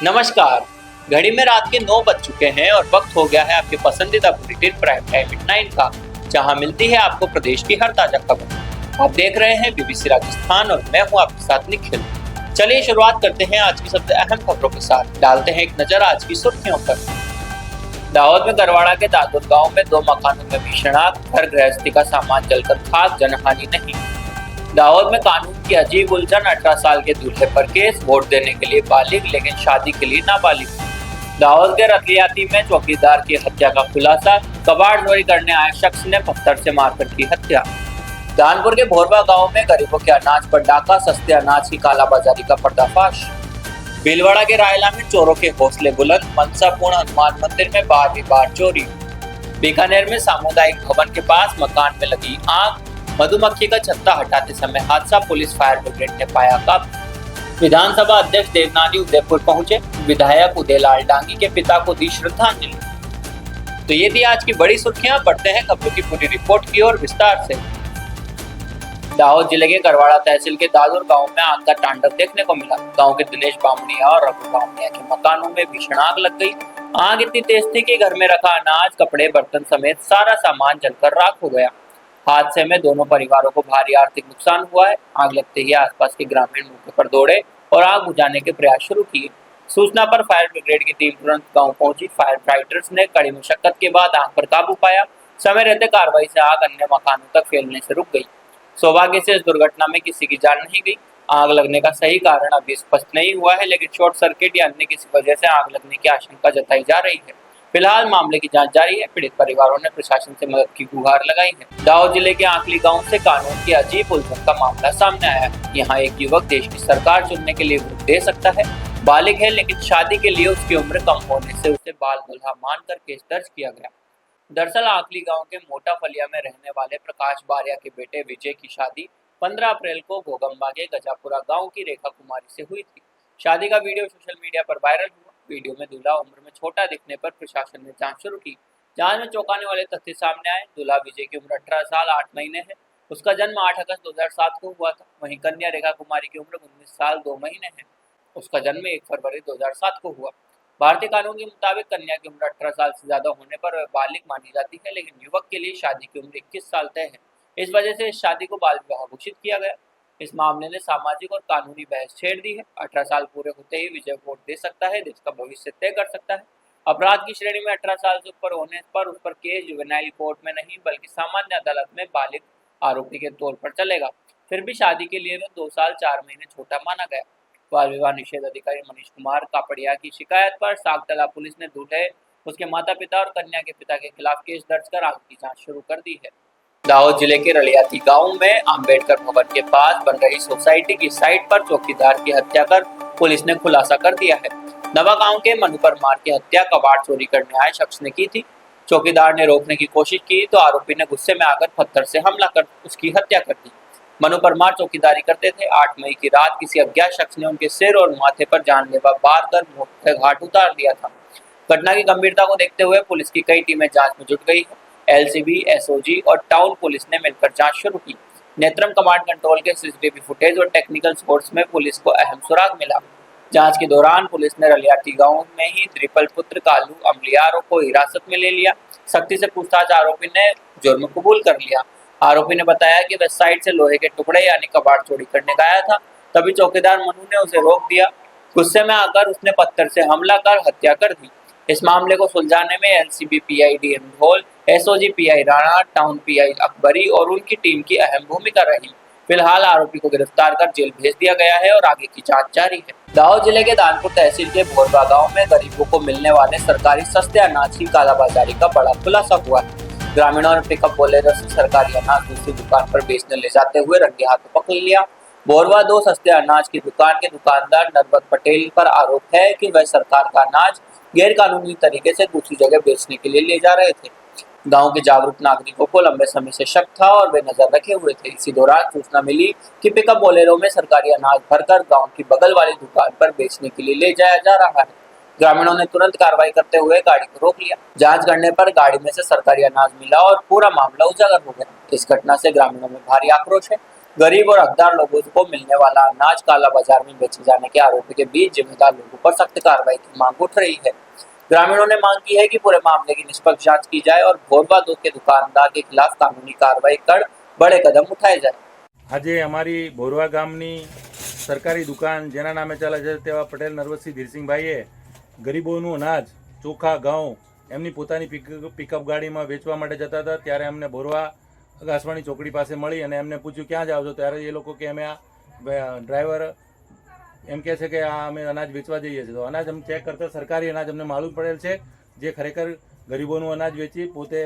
नमस्कार। घड़ी में रात के 9 बज चुके हैं और वक्त हो गया है आपके पसंदीदा बुलेटिन प्राइम टाइम एट 9 का, जहां मिलती है आपको प्रदेश की हर ताजा खबर। आप देख रहे हैं बीबीसी राजस्थान और मैं हूं आपके साथ निखिल। चलिए शुरुआत करते हैं आज की सबसे अहम खबरों के साथ। डालते हैं एक नजर आज की सुर्खियों पर। दाहोद में गरवाड़ा के दादुर गाँव में 2 मकानों में भीषण आग, घर गृहस्थी का सामान जलकर खाक, जनहानि नहीं। दाहोद में कानून की अजीब उलझन, 18 साल के दूल्हे पर केस, वोट देने के लिए बालिग लेकिन शादी के लिए नाबालिग। दाहोद के रतलियाती में चौकीदार की हत्या का खुलासा, कबाड़ चोरी करने आए शख्स ने पत्थर से मारकर की हत्या। दानपुर के भोरवा गांव में गरीबों के अनाज पर डाका, सस्ते अनाज की कालाबाजारी का पर्दाफाश। भीलवाड़ा के रायला में चोरों के हौसले बुलंद, मनसापूर्ण हनुमान मंदिर में बार चोरी। बीकानेर में सामुदायिक भवन के पास मकान में लगी आग, मधुमक्खी का छत्ता हटाते समय हादसा, पुलिस फायर ब्रिगेड ने पाया काबू। विधानसभा अध्यक्ष देवनानी उदयपुर पहुंचे, विधायक उदयलाल डांगी के पिता को दी श्रद्धांजलि। तो ये थी आज की बड़ी सुर्खियां। बढ़ते हैं खबरों की पूरी रिपोर्ट की ओर विस्तार से। दाहोद जिले के गरवाड़ा तहसील के दादुर गांव में आग का तांडव देखने को मिला। गांव के दिनेश बामणिया और रघु बामणिया के मकानों में भीषण आग लग गई। आग इतनी तेज थी कि घर में रखा अनाज, कपड़े, बर्तन समेत सारा सामान जलकर राख हो गया। हादसे में दोनों परिवारों को भारी आर्थिक नुकसान हुआ है। आग लगते ही आसपास के ग्रामीण मौके पर दौड़े और आग बुझाने के प्रयास शुरू किए। सूचना पर फायर ब्रिगेड की टीम तुरंत गांव पहुंची। फायर फाइटर्स ने कड़ी मशक्कत के बाद आग पर काबू पाया। समय रहते कार्रवाई से आग अन्य मकानों तक फैलने से रुक गई। सौभाग्य से इस दुर्घटना में किसी की जान नहीं गई। आग लगने का सही कारण अभी स्पष्ट नहीं हुआ है, लेकिन शॉर्ट सर्किट या अन्य किसी वजह से आग लगने की आशंका जताई जा रही है। फिलहाल मामले की जांच जारी है। पीड़ित परिवारों ने प्रशासन से मदद की गुहार लगाई है। दाहोद जिले के आंकली गांव से कानून की अजीब उलझन का मामला सामने आया है। यहाँ एक युवक देश की सरकार चुनने के लिए वोट दे सकता है, बालिग है, लेकिन शादी के लिए उसकी उम्र कम होने से उसे बाल दुल्हा मानकर केस दर्ज किया गया। दरअसल आंकली गांव के मोटा फलिया में रहने वाले प्रकाश बारिया के बेटे विजय की शादी 15 अप्रैल को घोगंबा के गजापुरा गांव की रेखा कुमारी से हुई थी। शादी का वीडियो सोशल मीडिया पर वायरल हुआ। वीडियो में दूल्हा उम्र में छोटा दिखने पर प्रशासन ने जांच शुरू की। जांच में चौंकाने वाले तथ्य सामने आए। दूल्हा विजय की उम्र 18 साल 8 महीने है। उसका जन्म 8 अगस्त 2007 को हुआ था। वहीं कन्या रेखा कुमारी की उम्र 19 साल 2 महीने है। उसका जन्म 1 फरवरी 2007 को हुआ। भारतीय कानून के मुताबिक कन्या की उम्र 18 साल से ज्यादा होने पर वह बालिग मानी जाती है, लेकिन युवक के लिए शादी की उम्र 21 साल तय है। इस वजह से इस शादी को बाल विवाह घोषित किया गया। इस मामले ने सामाजिक और कानूनी बहस छेड़ दी है। 18 साल पूरे होते ही विजय वोट दे सकता है, देश का भविष्य तय कर सकता है। अपराध की श्रेणी में 18 साल से ऊपर होने पर उस पर केस जुवेनाइल कोर्ट में नहीं बल्कि सामान्य अदालत में बालिग आरोपी के तौर पर चलेगा। फिर भी शादी के लिए 2 साल 4 महीने छोटा माना गया। बाल विवाह निषेध अधिकारी मनीष कुमार कापड़िया की शिकायत पर सागतला पुलिस ने दूल्हे, उसके माता पिता और कन्या के पिता के खिलाफ केस दर्ज कर आगे की जांच शुरू कर दी है। दाहोद जिले के रलियाती गांव में अंबेडकर भवन के पास बन रही सोसाइटी की साइट पर चौकीदार की हत्या कर पुलिस ने खुलासा कर दिया है। नवा गांव के मनु परमार की हत्या कबाड़ चोरी करने आए शख्स ने की थी। चौकीदार ने रोकने की कोशिश की तो आरोपी ने गुस्से में आकर पत्थर से हमला कर उसकी हत्या कर दी। मनु परमार चौकीदारी करते थे। 8 मई की रात किसी अज्ञात शख्स ने उनके सिर और माथे पर जानलेवा वार कर मौत का घाट उतार दिया था। घटना की गंभीरता को देखते हुए पुलिस की कई टीमें जांच में जुट गई है। एलसीबी, एसओजी और टाउन पुलिस ने मिलकर जांच शुरू की। नेत्रम कमांड कंट्रोल के सीसीटीवी फुटेज और टेक्निकल सोर्स में पुलिस को अहम सुराग मिला। जांच के दौरान पुलिस ने रलियाती गांव में ही द्रिपल पुत्र कालू अमलियारों को हिरासत में ले लिया। सख्ती से पूछताछ आरोपी ने जुर्म कबूल कर लिया। आरोपी ने बताया कि वह साइड से लोहे के टुकड़े यानी कबाड़ चोरी करने गया था। तभी चौकीदार मनु ने उसे रोक दिया। गुस्से में आकर उसने पत्थर से हमला कर हत्या कर दी। इस मामले को सुलझाने में एलसीबी पीआई डीएम ढोल, SOG pi Rana, town pi Akbari और उनकी टीम की अहम भूमिका रही। फिलहाल आरोपी को गिरफ्तार कर जेल भेज दिया गया है और आगे की जांच जारी है। दाहोद जिले के दानपुर तहसील के भोरवा गांव में गरीबों को मिलने वाले सरकारी सस्ते अनाज की कालाबाजारी का बड़ा खुलासा हुआ है। ग्रामीणों ने पिकअप बोलेरो से सरकारी अनाज दूसरी दुकान पर बेचने ले जाते हुए रंगे हाथों पकड़ लिया। भोरवा 2 सस्ते अनाज की दुकान के दुकानदार नरवत पटेल पर आरोप है कि वह सरकार का अनाज गैर कानूनी तरीके से दूसरी जगह बेचने के लिए ले जा रहे थे। गांव के जागरूक नागरिकों को लंबे समय से शक था और वे नजर रखे हुए थे। इसी दौरान सूचना मिली कि पिकअप बोलेरो में सरकारी अनाज भरकर गांव की बगल वाली दुकान पर बेचने के लिए ले जाया जा रहा है। ग्रामीणों ने तुरंत कार्रवाई करते हुए गाड़ी को रोक लिया। जांच करने पर गाड़ी में से सरकारी अनाज मिला और पूरा मामला उजागर हो गया। इस घटना से ग्रामीणों में भारी आक्रोश है। गरीब और हकदार लोगों को मिलने वाला अनाज काला बाजार में बेचे जाने के आरोप के बीच जिम्मेदार लोगों पर सख्त कार्रवाई की मांग उठ रही है। ग्रामीणों ने मांग की है कि पूरे मामले की निष्पक्ष जांच की जाए और भोरबा 2 के दुकानदार के खिलाफ कानूनी कार्रवाई कर बड़े कदम उठाए जाए। આજે અમારી ભોરવા ગામની સરકારી દુકાન જેના નામે ચાલે છે તેવા પટેલ નરવતસિંહ ધીરસિંહભાઈએ ગરીબોનું અનાજ ચોખા ઘઉં એમની પોતાની પિકઅપ ગાડીમાં વેચવા માટે જતા હતા ત્યારે અમને ભોરવા ઘાસવાણી ચોકડી પાસે મળી અને એમને પૂછ્યું ક્યાં જાઓ છો ત્યારે એ લોકો કે અમે આ ડ્રાઈવર એમ કહે છે કે આ અમે અનાજ વેચવા જઈએ છીએ તો અનાજ અમે ચેક કરતા સરકારી અનાજ અમને માલુમ પડેલ છે જે ખરેખર ગરીબોનું અનાજ વેચી પોતે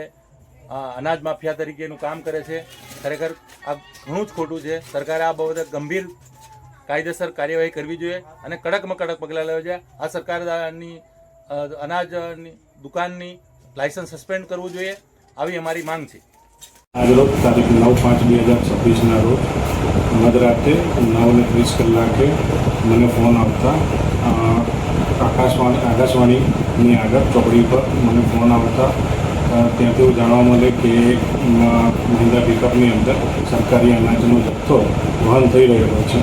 અનાજ માફિયા તરીકેનું કામ કરે છે। ખરેખર આ ઘણું જ ખોટું છે। સરકારે આ બાબતે ગંભીર કાયદેસર કાર્યવાહી કરવી જોઈએ અને કડકમાં કડક પગલાં લેવા જોઈએ। આ સરકારની અનાજની દુકાનની લાયસન્સ સસ્પેન્ડ કરવું જોઈએ આવી અમારી માંગ છે। આજરોજ તારીખ 9/5/2026 રોજ મધરાતે 9:30 કલાકે મને ફોન આવતા આકાશવાણીની આગળ ચોકડી પર મને ફોન આવતા ત્યાંથી એવું જાણવા મળે કે મહિન્દ્રા પિકઅપની અંદર સરકારી અનાજનો જથ્થો વહન થઈ રહેલો છે।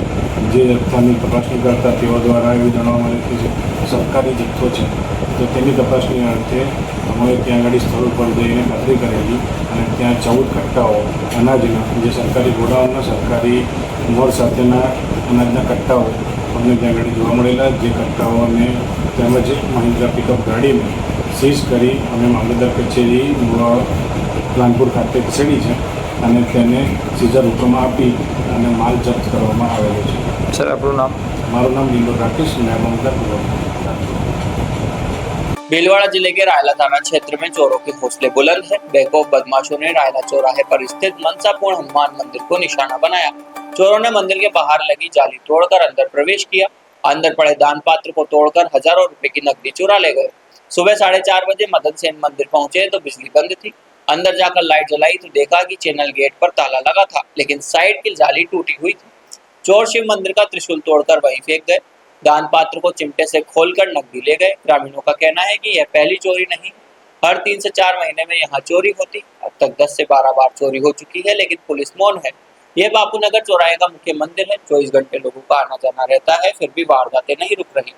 જે જથ્થાની તપાસણી કરતા તેઓ દ્વારા એવું જાણવા મળે કે જે સરકારી જથ્થો છે તો તેની તપાસણી અર્થે અમે ત્યાં આગળ સ્થળ ઉપર જઈને ખાતરી કરેલી અને ત્યાં 14 કટ્ટાઓ અનાજના જે સરકારી ગોડાઉનના સરકારી મોર સાથેના અનાજના કટ્ટાઓ અમને ત્યાં આગળ જોવા મળેલા। જે કટ્ટાઓને તેમજ મહિન્દ્રા પિકઅપ ગાડીને સીઝ કરી અમે મામલતદાર કચેરી પ્લાનપુર ખાતે ખસેડી છે અને તેને સીઝર હુકમ આપી અને માલ જપ્ત કરવામાં આવેલો છે। સર આપણું નામ? મારું નામ ડીલો राकेश, नायब मामलतदार। भीलवाड़ा जिले के रायला थाना क्षेत्र में चोरों के हौसले बुलंद है। बेखौफ बदमाशों ने रायला चौराहे पर स्थित मनसापूर्ण हनुमान मंदिर को निशाना बनाया। चोरों ने मंदिर के बाहर लगी जाली तोड़कर अंदर प्रवेश किया। अंदर पड़े दान पात्र को तोड़कर हजारों रुपए की नकदी चुरा ले गए। सुबह 4:30 बजे मदन सेन मंदिर पहुंचे तो बिजली बंद थी। अंदर जाकर लाइट जलाई तो देखा कि चैनल गेट पर ताला लगा था, लेकिन साइड की जाली टूटी हुई थी। चोर शिव मंदिर का त्रिशूल तोड़कर वहीं फेंक गए। दान पात्र को चिमटे से खोलकर नकदी ले गए। ग्रामीणों का कहना है कि यह पहली चोरी नहीं, हर 3 से 4 महीने में यहाँ चोरी होती। अब तक 10 से 12 बार चोरी हो चुकी है, लेकिन पुलिस मौन है। यह बापू नगर चौराहे का मुख्य मंदिर है। 24 घंटे लोगों का आना जाना रहता है, फिर भी वारदातें नहीं रुक रही।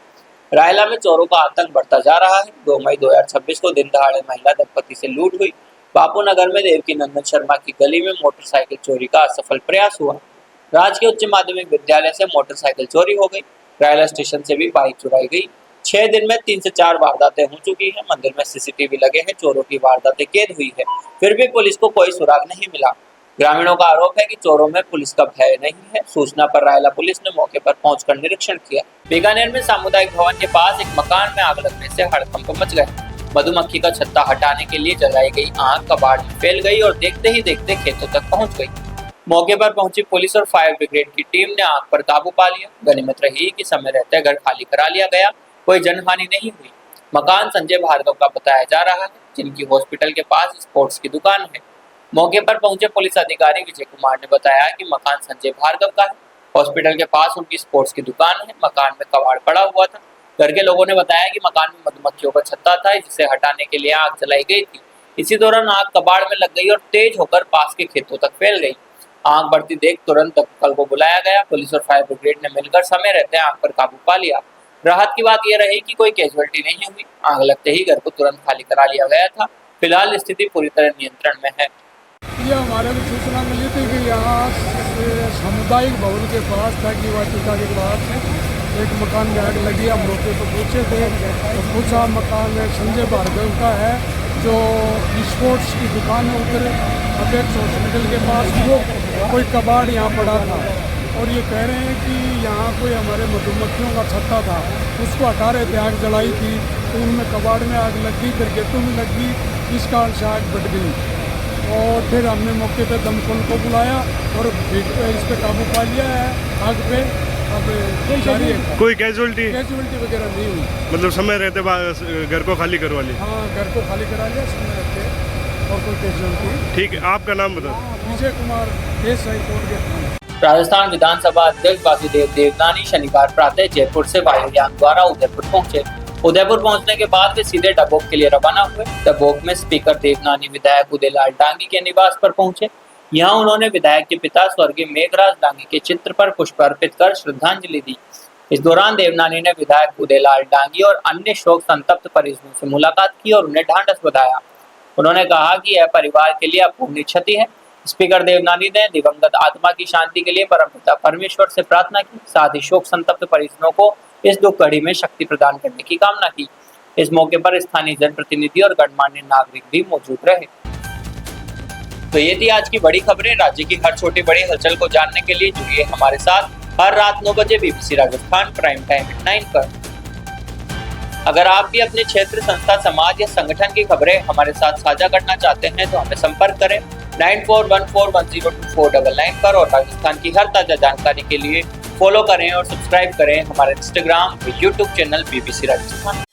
रायला में चोरों का आतंक बढ़ता जा रहा है। 2 मई 2026 को दिन दहाड़े महिला दंपति से लूट हुई। बापू नगर में देवकी नंदन शर्मा की गली में मोटरसाइकिल चोरी का असफल प्रयास हुआ। राजकीय उच्च माध्यमिक विद्यालय से मोटरसाइकिल चोरी हो गई। रायला स्टेशन से भी बाइक चुराई गई। 6 दिन में 3 से 4 वारदातें हो चुकी है। मंदिर में सीसीटीवी लगे हैं, चोरों की वारदातें कैद हुई है, फिर भी पुलिस को कोई सुराग नहीं मिला। ग्रामीणों का आरोप है कि चोरों में पुलिस का भय नहीं है। सूचना पर रायला पुलिस ने मौके पर पहुंचकर निरीक्षण किया। बीकानेर में सामुदायिक भवन के पास एक मकान में आग लगने से हड़कंप मच गया। मधुमक्खी का छत्ता हटाने के लिए जलाई गई आग कबाड़ में फैल गई और देखते ही देखते खेतों तक पहुंच गई। मौके पर पहुंची पुलिस और फायर ब्रिगेड की टीम ने आग पर काबू पा लिया। गनीमत रही कि समय रहते घर खाली करा लिया गया, कोई जनहानि नहीं हुई। मकान संजय भार्गव का बताया जा रहा है, जिनकी हॉस्पिटल के पास स्पोर्ट्स की दुकान है। मौके पर पहुंचे पुलिस अधिकारी विजय कुमार ने बताया कि मकान संजय भार्गव का है। हॉस्पिटल के पास उनकी स्पोर्ट्स की दुकान है। मकान में कबाड़ पड़ा हुआ था। घर के लोगों ने बताया कि मकान में मधुमक्खियों का छत्ता था, जिसे हटाने के लिए आग जलाई गई थी। इसी दौरान आग कबाड़ में लग गई और तेज होकर पास के खेतों तक फैल गई। आग बढ़ती देख तुरंत दमकल को बुलाया गया। पुलिस और फायर ब्रिगेड ने मिलकर समय रहते आग पर काबू पा लिया। राहत की बात यह रही कि कोई कैजुअल्टी नहीं हुई। आग लगते ही घर को तुरंत खाली करा लिया गया था। फिलहाल स्थिति पूरी तरह नियंत्रण में है। ये हमारे को सूचना मिली थी कि यहाँ सामुदायिक भवन के पास ताकि वाटिका के पास एक मकान में आग लगी। हम मौके पर पूछे थे तो पूछा मकान संजय भार्गव का है, जो स्पोर्ट्स की दुकान है उधर अपेक्स हॉस्पिटल के पास। वो कोई कबाड़ यहाँ पड़ा था और ये कह रहे हैं कि यहाँ कोई हमारे मधुमक्खियों का छत्ता था, उसको हटा रहे थे, आग जलाई थी तो उनमें कबाड़ में आग लग गई, फिर गेटों में लग गई, इस कारण से आग बढ़ गई। और फिर हमने मौके पे दमकल को बुलाया और इस पे काबू पा लिया है आग पे। अब कोई कैजुअल्टी वगैरह नहीं हुई। मतलब समय रहते घर को खाली करवा लिया? हाँ, घर को खाली करा लिया समय रहते और कोई कैजुअल्टी। ठीक है, आपका नाम बता। विजय कुमार, SI कोर्ट के। राजस्थान विधानसभा अध्यक्ष वासुदेव देवनानी शनिवार प्रातः जयपुर से वायुयान द्वारा उदयपुर पहुंचे। उदयपुर पहुंचने के बाद वे सीधे डबोक के लिए रवाना हुए। डबोक में स्पीकर देवनानी विधायक उदयलाल डांगी के निवास पर पहुंचे। यहाँ उन्होंने विधायक के पिता स्वर्गीय मेघराज डांगी के चित्र पर पुष्प अर्पित कर श्रद्धांजलि दी। इस दौरान देवनानी ने विधायक उदयलाल डांगी और अन्य शोक संतप्त परिजनों से मुलाकात की और उन्हें ढांढस बधाया। उन्होंने कहा कि यह परिवार के लिए अपूर्णीय क्षति है। स्पीकर देवनानी ने दिवंगत आत्मा की शांति के लिए परमपिता परमेश्वर से प्रार्थना की, साथ ही शोक संतप्त परिजनों को इस दुख घड़ी में शक्ति प्रदान करने की कामना की। इस मौके पर स्थानीय जनप्रतिनिधि और गणमान्य नागरिक भी मौजूद रहे। तो ये थी आज की बड़ी खबरें। राज्य की हर छोटी बड़ी हलचल को जानने के लिए जुड़िए हमारे साथ हर रात 9 बजे BBC राजस्थान प्राइम टाइम 9 पर। अगर आप भी अपने क्षेत्र, संस्था, समाज या संगठन की खबरें हमारे साथ साझा करना चाहते हैं तो हमें संपर्क करें 9414102499 पर और राजस्थान की हर ताजा जानकारी के लिए फॉलो करें और सब्सक्राइब करें हमारे इंस्टाग्राम और यूट्यूब चैनल BBC राजस्थान।